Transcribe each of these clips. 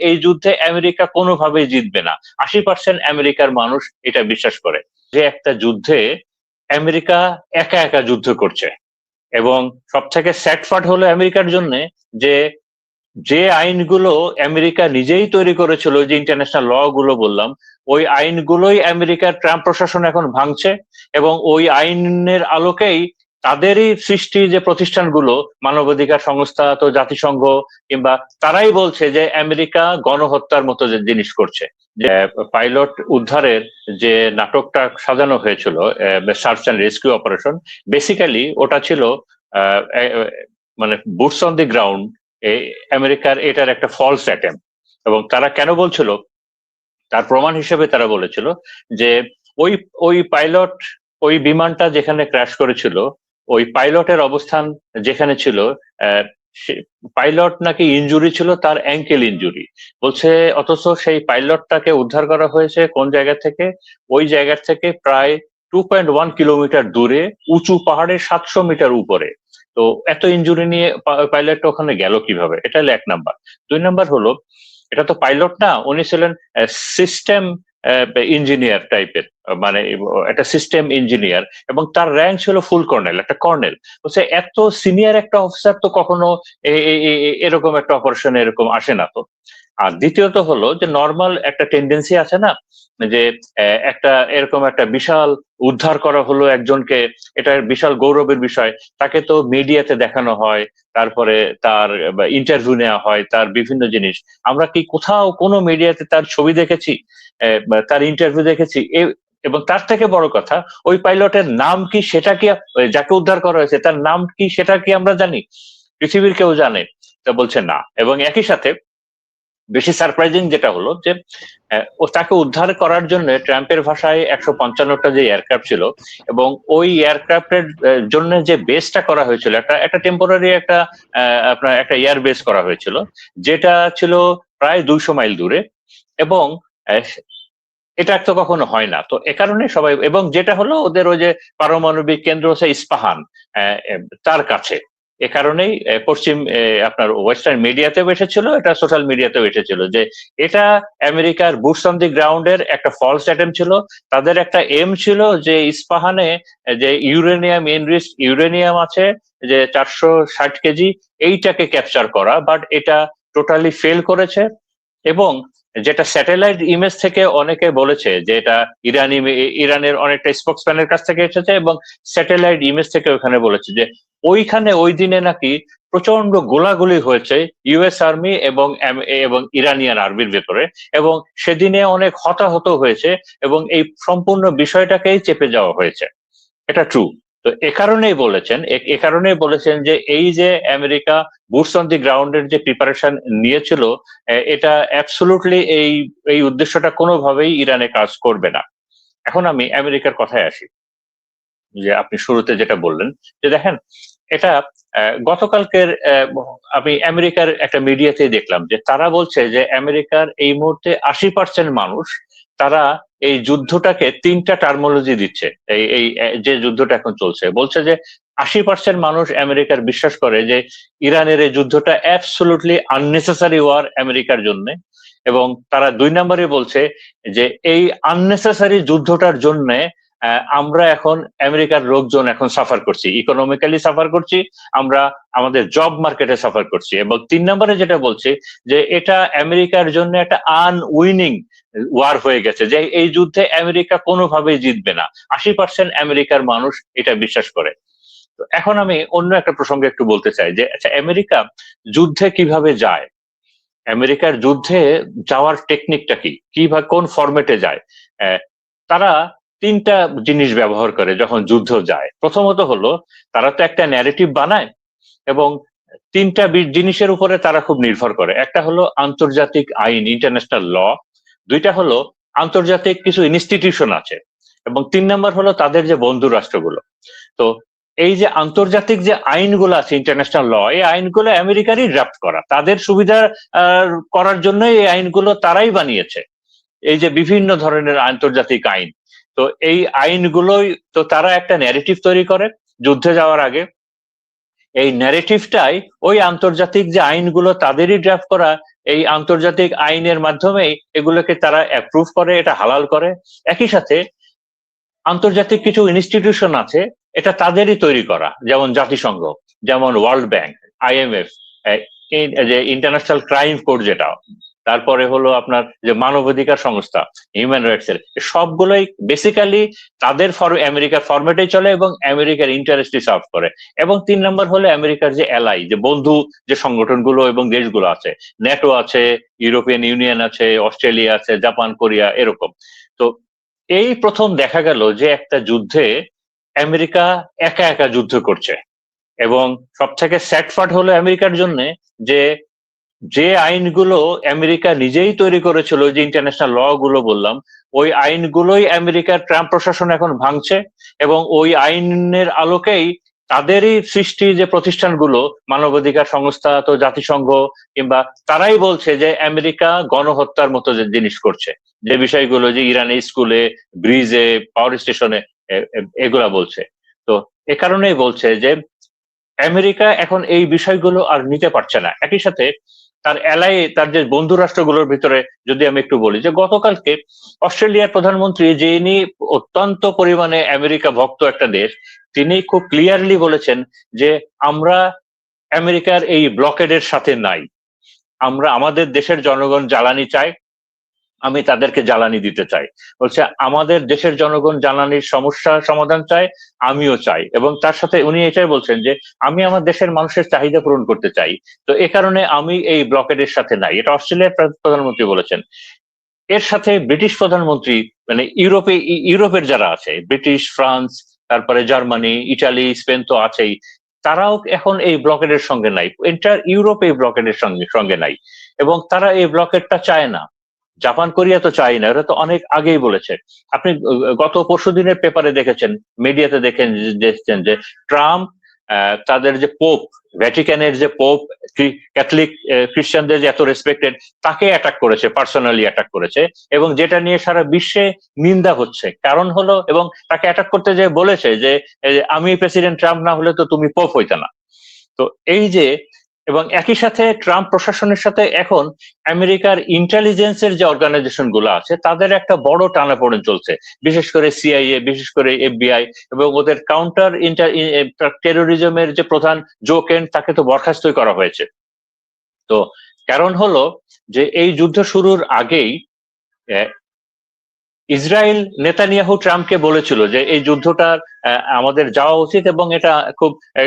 এই যুদ্ধে আমেরিকা কোনোভাবেই জিতবে না। 80% আমেরিকার মানুষ এটা বিশ্বাস করে যে একটা যুদ্ধে আমেরিকা একা একা যুদ্ধ করছে। এবং সবথেকে স্যাড পার্ট হলো আমেরিকার জন্য যে যে আইনগুলো আমেরিকা নিজেই তৈরি করেছিল, যে ইন্টারন্যাশনাল ল গুলো বললাম, ওই আইনগুলোই আমেরিকার ট্রাম্প প্রশাসন এখন ভাঙছে। এবং ওই আইনের আলোকেই তাদেরই সৃষ্টি যে প্রতিষ্ঠানগুলো, মানবাধিকার সংস্থা তো জাতিসংঘ, কিংবা তারাই বলছে যে আমেরিকা গণহত্যার মতো যে জিনিস করছে। যে পাইলট উদ্ধারের যে নাটকটা সাজানো হয়েছিল, search and rescue operation, basically ওটা ছিল মানে বুটস অন দি গ্রাউন্ড আমেরিকার এটার একটা ফলস অ্যাটেম্প। এবং তারা কেন বলছিল, তার প্রমাণ হিসেবে তারা বলেছিল যে ওই ওই পাইলট, ওই বিমানটা যেখানে ক্র্যাশ করেছিল, ওই পাইলটের অবস্থান যেখানে ছিল, পাইলট নাকি ইনজুরি ছিল, তার অ্যাঙ্কেল ইনজুরি বলছে। অথচ সেই পাইলটটাকে উদ্ধার করা হয়েছে কোন জায়গা থেকে? ওই জায়গা থেকে প্রায় 2.1 কিলোমিটার দূরে, উঁচু পাহাড়ের 700 মিটার উপরে। তো এত ইনজুরি নিয়ে পাইলট ওখানে গেল কিভাবে? এটা হলো 1 নাম্বার। 2 নাম্বার হলো, এটা তো পাইলট না, উনি ছিলেন সিস্টেম ইঞ্জিনিয়ার টাইপের, মানে একটা সিস্টেম ইঞ্জিনিয়ার, এবং তার র্যাঙ্ক ছিল ফুল কর্নেল, একটা কর্নেল। বলছে এত সিনিয়র একটা অফিসার তো কখনো এরকম একটা অপারেশনে এরকম আসে না তো। আর দ্বিতীয়ত হলো যে নর্মাল একটা টেন্ডেন্সি আছে না, যে একটা এরকম একটা বিশাল উদ্ধার করা হলো একজনকে, এটা বিশাল গৌরবের বিষয়, তাকে তো মিডিয়াতে দেখানো হয়, তারপরে তার ইন্টারভিউ নেওয়া হয়, তার বিভিন্ন জিনিস। আমরা কি কোথাও কোনো মিডিয়াতে তার ছবি দেখেছি, তার ইন্টারভিউ দেখেছি? এবং তার থেকে বড় কথা, ওই পাইলটের নাম কি সেটা কি, যাকে উদ্ধার করা হয়েছে তার নাম কি সেটা কি আমরা জানি? পৃথিবীর কেউ জানে? তা বলছে না। এবং একই সাথে বেশি সারপ্রাইজিং যেটা হলো যে ও তাকে উদ্ধার করার জন্য ট্রাম্পের ভাষায় 155টা যে এয়ারক্রাফট ছিল, এবং ওই এয়ারক্রাফটের জন্য যে বেসটা করা হয়েছিল, একটা একটা টেম্পোরারি একটা আপনার একটা এয়ার বেস করা হয়েছিল, যেটা ছিল প্রায় 200 মাইল দূরে। এবং এটা তো কখনো হয় না, তো এ কারণে সবাই, এবং যেটা হলো ওদের ওই যে পারমাণবিক কেন্দ্র হচ্ছে ইস্পাহান, তার কাছে। এ কারণেই পশ্চিম আপনার ওয়েস্টার্ন মিডিয়াতেও এসেছিল, এটা সোশ্যাল মিডিয়াতেও এসেছিল যে এটা আমেরিকার বুটস অন দি গ্রাউন্ডের একটা ফলস অ্যাটেম্প ছিল। তাদের একটা এম ছিল যে ইস্পাহানে যে ইউরেনিয়াম, এনরিচড ইউরেনিয়াম আছে, যে 460 কেজি, এইটাকে ক্যাপচার করা, বাট এটা টোটালি ফেল করেছে। এবং যেটা স্যাটেলাইট ইমেজ থেকে অনেকে বলেছে যে এটা ইরানের অনেকটা স্পোকসম্যানের কাছ থেকে এসেছে, এবং স্যাটেলাইট ইমেজ থেকে ওখানে বলেছে যে ওইখানে ওই দিনে নাকি প্রচন্ড গোলাগুলি হয়েছে ইউএস আর্মি এবং ইরানিয়ান আর্মির ভেতরে, এবং সেদিনে অনেক হতাহত হয়েছে, এবং এই সম্পূর্ণ বিষয়টাকেই চেপে যাওয়া হয়েছে। এটা ট্রু। তো এ কারণেই বলেছেন যে এই যে আমেরিকা বুটস অন দি গ্রাউন্ডের যে প্রিপারেশন নিয়েছিল, এটা অ্যাবসলুটলি এই উদ্দেশ্যটা কোনোভাবেই ইরানে কাজ করবে না। এখন আমি আমেরিকার কথায় আসি, যে আপনি শুরুতে যেটা বললেন, যে দেখেন এটা গতকালকের আমি আমেরিকার একটা মিডিয়াতে দেখলাম যে তারা বলছে যে আমেরিকার এই মুহূর্তে 80% মানুষ, তারা এই যুদ্ধটাকে 3টা টার্মোলজি দিচ্ছে। এই যে যুদ্ধটা এখন চলছে, বলছে যে 80% মানুষ আমেরিকার বিশ্বাস করে যে ইরানের এই যুদ্ধটা অ্যাবসলুটলি আননেসেসারি ওয়ার আমেরিকার জন্য। এবং তারা 2 নম্বরে বলছে যে এই আননেসেসারি যুদ্ধটার জন্য আমরা এখন আমেরিকার লোকজন এখন সাফার করছি, ইকোনমিক্যালি সাফার করছি, আমরা আমাদের জব মার্কেটে সাফার করছি। এবং 3 নম্বরে যেটা বলছে যে এটা আমেরিকার জন্য একটা আনউইনিং ওয়ার হয়ে গেছে, যে এই যুদ্ধে আমেরিকা কোনোভাবেই জিতবে না। 80% আমেরিকার মানুষ এটা বিশ্বাস করে। তো এখন আমি অন্য একটা প্রসঙ্গে একটু বলতে চাই যে আচ্ছা, আমেরিকা যুদ্ধে কিভাবে যায়? আমেরিকার যুদ্ধে যাওয়ার টেকনিকটা কি, কিভাবে কোন ফরম্যাটে যায়? তারা 3টা জিনিস ব্যবহার করে যখন যুদ্ধ যায়। প্রথমত হলো তারা তো একটা ন্যারেটিভ বানায়, এবং 3টা জিনিসের উপরে তারা খুব নির্ভর করে। একটা হলো আন্তর্জাতিক আইন, ইন্টারন্যাশনাল ল। 2টা হলো আন্তর্জাতিক কিছু ইনস্টিটিউশন আছে, এবং 3 নম্বর হলো তাদের যে বন্ধু রাষ্ট্রগুলো। তো এই যে আন্তর্জাতিক যে আইনগুলো আছে, ইন্টারন্যাশনাল ল, এই আইনগুলো আমেরিকারই ড্রাফট করা, তাদের সুবিধা করার জন্য এই আইনগুলো তারাই বানিয়েছে। এই যে বিভিন্ন ধরনের আন্তর্জাতিক আইন, তো এই আইনগুলোই তো তারা একটা ন্যারেটিভ তৈরি করে যুদ্ধে যাওয়ার আগে। এই ন্যারেটিভটাই ওই আন্তর্জাতিক যে আইনগুলো তাদেরই ড্রাফট করা, এই আন্তর্জাতিক আইনের মাধ্যমেই এগুলোকে তারা অ্যাপ্রুভ করে, এটা হালাল করে। একই সাথে আন্তর্জাতিক কিছু ইনস্টিটিউশন আছে, এটা তাদেরই তৈরি করা, যেমন জাতিসংঘ, যেমন ওয়ার্ল্ড ব্যাংক, আইএমএফ, যে ইন্টারন্যাশনাল ক্রাইম কোর্ট যেটা, তারপরে হলো আপনার যে মানবাধিকার সংস্থা, হিউম্যান রাইটস এর, সবগুলোই বেসিক্যালি তাদের আমেরিকার ফরম্যাটে চলে এবং আমেরিকার ইন্টারেস্টই সার্ভ করে। এবং 3 নম্বর হলো আমেরিকার যে এলাই, যে বন্ধু যে সংগঠনগুলো এবং দেশগুলো আছে, ন্যাটো আছে, ইউরোপিয়ান ইউনিয়ন আছে, অস্ট্রেলিয়া আছে, জাপান, কোরিয়া, এরকম। তো এই প্রথম দেখা গেল যে একটা যুদ্ধে আমেরিকা একা একা যুদ্ধ করছে। এবং সব থেকে স্যাড পার্ট হলো আমেরিকার জন্য যে যে আইনগুলো আমেরিকা নিজেই তৈরি করেছিল, যে ইন্টারন্যাশনাল ল গুলো বললাম, ওই আইনগুলোই আমেরিকার ট্রাম্প প্রশাসন এখন ভাঙছে। এবং ওই আইনের আলোকেই তাদেরই সৃষ্টি যে প্রতিষ্ঠানগুলো, মানবাধিকার সংস্থা, তো জাতিসংঘ, কিংবা তারাই বলছে যে আমেরিকা গণহত্যার মতো যে জিনিস করছে, যে বিষয়গুলো যে ইরানে স্কুলে, ব্রিজে, পাওয়ার স্টেশনে, এগুলা বলছে। তো এ কারণেই বলছে যে আমেরিকা এখন এই বিষয়গুলো আর নিতে পারছে না। একই সাথে তার এলাই, তার যে বন্ধু রাষ্ট্রগুলোর ভিতরে যদি আমি একটু বলি, যে গতকালকে অস্ট্রেলিয়ার প্রধানমন্ত্রী, যিনি অত্যন্ত পরিমাণে আমেরিকা ভক্ত একটা দেশ, তিনি খুব ক্লিয়ারলি বলেছেন যে আমরা আমেরিকার এই ব্লকেডের সাথে নাই, আমরা আমাদের দেশের জনগণ জ্বালানি চায়, আমি তাদেরকে জ্বালানি দিতে চাই। বলছে আমাদের দেশের জনগণ জ্বালানির সমস্যা সমাধান চায়, আমিও চাই। এবং তার সাথে উনি এটাই বলছেন যে আমি আমার দেশের মানুষের চাহিদা পূরণ করতে চাই, তো এ কারণে আমি এই ব্লকেডের সাথে নাই। এটা অস্ট্রেলিয়ার প্রধানমন্ত্রী বলেছেন। এর সাথে ব্রিটিশ প্রধানমন্ত্রী, মানে ইউরোপের যারা আছে, ব্রিটিশ, ফ্রান্স, তারপরে জার্মানি, ইটালি, স্পেন তো আছেই, তারাও এখন এই ব্লকেডের সঙ্গে নাই। এন্টার ইউরোপ এই ব্লকেডের সঙ্গে নাই, এবং তারা এই ব্লকেডটা চায় না। জাপান, কোরিয়া তো চাই না, ওরা তো অনেক আগেই বলেছে। আপনি গত পরশু দিনের পেপারে দেখেছেন, মিডিয়াতে দেখেছেন যে ট্রাম্প তাদের যে পোপ, ভ্যাটিকানের যে পোপ, ক্যাথলিক খ্রিস্টানদের যে এত রেসপেক্টেড, তাকে অ্যাটাক করেছে, পার্সোনালি অ্যাটাক করেছে, এবং যেটা নিয়ে সারা বিশ্বে নিন্দা হচ্ছে। কারণ হলো, এবং তাকে অ্যাটাক করতে যে বলেছে যে আমি প্রেসিডেন্ট ট্রাম্প না হলে তো তুমি পোপ হইতে না। তো এই যে, এবং একই সাথে ট্রাম্প প্রশাসনের সাথে এখন আমেরিকার ইন্টেলিজেন্সের যে অর্গানাইজেশন গুলো আছে, তাদের একটা বড় টানাপোড়েন চলছে, বিশেষ করে সিআইএ, বিশেষ করে এফবিআই, এবং ওদের কাউন্টার টেরোরিজমের যে প্রধান জো কেন্ট, তাকে তো বরখাস্তই করা হয়েছে। তো কারণ হলো যে এই যুদ্ধ শুরুর আগেই ইসরায়েল নেতানিয়াহু ট্রাম্পকে বলেছিল যে এই যুদ্ধটা আমাদের যাওয়া উচিত, এবং এটা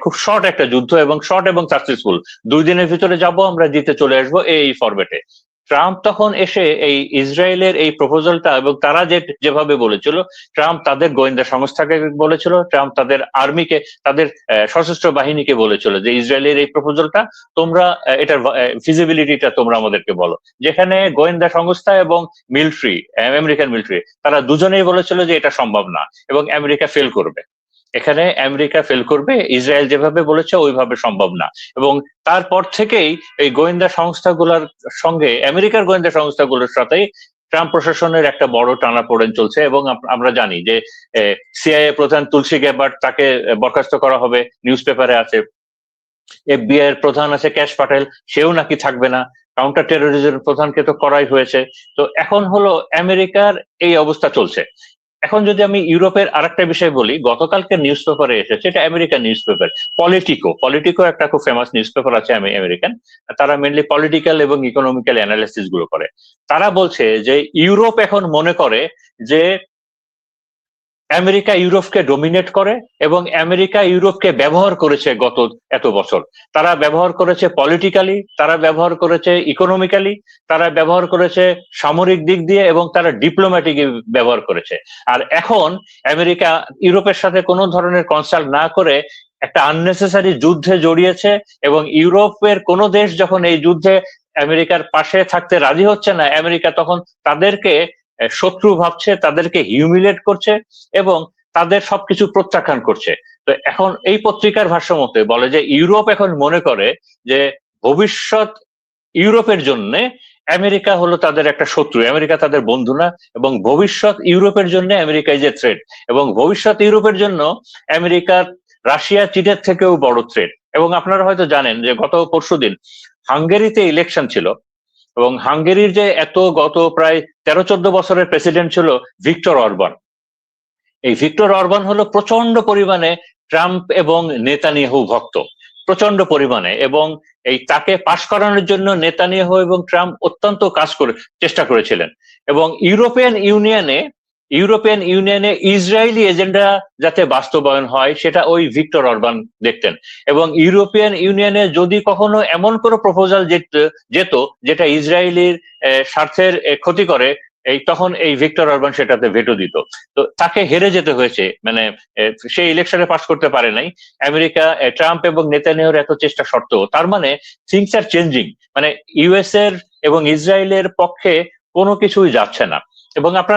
খুব শর্ট একটা যুদ্ধ, এবং শর্ট এবং সাকসেসফুল, 2 দিনের ভিতরে যাব, আমরা জিতে চলে আসবো, এই ফরম্যাটে। ট্রাম্প তখন এসে এই ইসরায়েলের এই প্রপোজালটা, এবং তারা যেভাবে বলেছিল, ট্রাম্প তাদের গোয়েন্দা সংস্থাকে বলেছিল, ট্রাম্প তাদের আর্মিকে, তাদের সশস্ত্র বাহিনীকে বলেছিল যে ইসরায়েলের এই প্রপোজালটা তোমরা, এটার ফিজিবিলিটিটা তোমরা আমাদেরকে বলো। যেখানে গোয়েন্দা সংস্থা এবং মিলিটারি, আমেরিকান মিলিটারি, তারা দুজনেই বলেছিল যে এটা সম্ভব না, এবং আমেরিকা ফেল করবে। এখানে আমেরিকা ফেল করবে, ইসরায়েল যেভাবে বলেছে ওইভাবে সম্ভব না। এবং তারপর থেকেই এই গোয়েন্দা সংস্থাগুলোর সঙ্গে, আমেরিকার গোয়েন্দা সংস্থাগুলোর সাথেই ট্রাম্প প্রশাসনের একটা বড় টানাপোড়েন চলছে। এবং আমরা জানি যে সিআইএ প্রধান তুলসী গ্যাবার্ট, তাকে বরখাস্ত করা হবে, নিউজ পেপারে আছে। এফবিআই এর প্রধান আছে ক্যাশ পাটেল, সেও নাকি থাকবে না। কাউন্টার টেরোরিজম প্রধানকে তো করাই হয়েছে। তো এখন হলো আমেরিকার এই অবস্থা চলছে। এখন যদি আমি ইউরোপের আরেকটা বিষয় বলি, গতকালকে নিউজ পেপারে এসেছে, এটা আমেরিকান নিউজ পেপার, পলিটিকো একটা খুব ফেমাস নিউজ পেপার আছে আমেরিকান, তারা মেনলি পলিটিক্যাল এবং ইকোনমিক্যাল অ্যানালিসিস গুলো করে। তারা বলছে যে ইউরোপ এখন মনে করে যে আমেরিকা ইউরোপকে ডমিনেট করে, এবং আমেরিকা ইউরোপকে ব্যবহার করেছে গত এত বছর। তারা ব্যবহার করেছে পলিটিক্যালি, তারা ব্যবহার করেছে ইকোনমিক্যালি, তারা ব্যবহার করেছে সামরিক দিক দিয়ে, এবং তারা ডিপ্লোম্যাটিক ব্যবহার করেছে। আর এখন আমেরিকা ইউরোপের সাথে কোনো ধরনের কনসাল্ট না করে একটা আননেসেসারি যুদ্ধে জড়িয়েছে, এবং ইউরোপের কোনো দেশ যখন এই যুদ্ধে আমেরিকার পাশে থাকতে রাজি হচ্ছে না, আমেরিকা তখন তাদেরকে শত্রু ভাবছে, তাদেরকে হিউমিলেট করছে, এবং তাদের সবকিছু প্রত্যাখ্যান করছে। তো এখন এই পত্রিকার ভাষ্য মতে বলে যে ইউরোপ এখন মনে করে যে ভবিষ্যৎ ইউরোপের জন্য আমেরিকা হলো তাদের একটা শত্রু, আমেরিকা তাদের বন্ধু না, এবং ভবিষ্যৎ ইউরোপের জন্য আমেরিকা ইজ এ থ্রেট, এবং ভবিষ্যৎ ইউরোপের জন্য আমেরিকার রাশিয়া চীনের থেকেও বড় থ্রেট। এবং আপনারা হয়তো জানেন যে গত পরশুদিন হাঙ্গেরিতে ইলেকশন ছিল, এবং হাঙ্গেরির যে গত প্রায় 13-14 বছরের প্রেসিডেন্ট ছিল ভিক্টর অরবান। এই ভিক্টর অরবান হলো প্রচন্ড পরিমাণে ট্রাম্প এবং নেতানিয়াহু ভক্ত, প্রচন্ড পরিমাণে। এবং এই তাকে পাশ করানোর জন্য নেতানিয়াহু এবং ট্রাম্প অত্যন্ত চেষ্টা করেছিলেন। এবং ইউরোপিয়ান ইউনিয়নে ইসরায়েলি এজেন্ডা যাতে বাস্তবায়ন হয় সেটা ওই ভিক্টর অরবান দেখতেন। এবং ইউরোপিয়ান ইউনিয়নে যদি কখনো এমন কোনো প্রপোজাল যেত যেটা ইসরায়েলির স্বার্থের ক্ষতি করে, তখন এই ভিক্টর অরবান সেটাতে ভেটো দিত। তো তাকে হেরে যেতে হয়েছে, মানে সেই ইলেকশনে পাস করতে পারে নাই। আমেরিকা, ট্রাম্প এবং নেতানিয়াহুর এত চেষ্টা সত্ত্বেও, তার মানে থিংস আর চেঞ্জিং, মানে ইউএস এর এবং ইসরায়েলের পক্ষে কোনো কিছুই যাচ্ছে না। এবং আপনারা